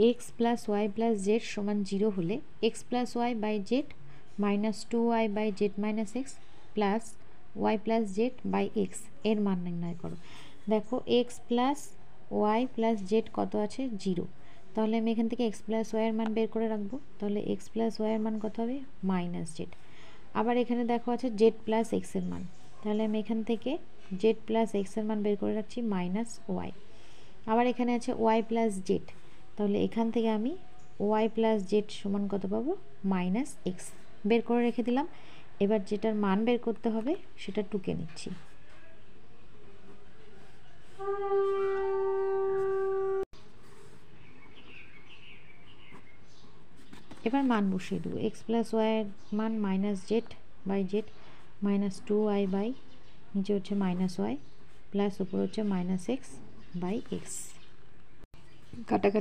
X plus y plus z সমান 0 হলে x plus y by z minus 2y by z minus x plus y plus z by x এর মান নির্ণয় করো। দেখো x plus y plus z কত আছে 0, তাহলে আমি এখান থেকে এক্স প্লাস ওয়াইয়ের মান বের করে রাখবো। তাহলে এক্স প্লাস ওয়াইয়ের মান কত হবে মাইনাস জেড। আবার এখানে দেখো আছে জেড প্লাস এক্সের মান, তাহলে আমি এখান থেকে জেড প্লাস এক্সের মান বের করে রাখছি মাইনাস ওয়াই। আবার এখানে আছে ওয়াই প্লাস জেড, তাহলে এখান থেকে আমি ওয়াই প্লাস জেড সমান কত পাবো মাইনাস এক্স বের করে রেখে দিলাম। এবার যেটার মান বের করতে হবে সেটা টুকে নিচ্ছি। এবার মান বসিয়ে দেবো। এক্স প্লাস ওয়াইয়ের মান minus z by z minus 2y by নিচে হচ্ছে মাইনাস ওয়াই প্লাস উপর হচ্ছে মাইনাস এক্স বাই এক্স। কাটাকাটি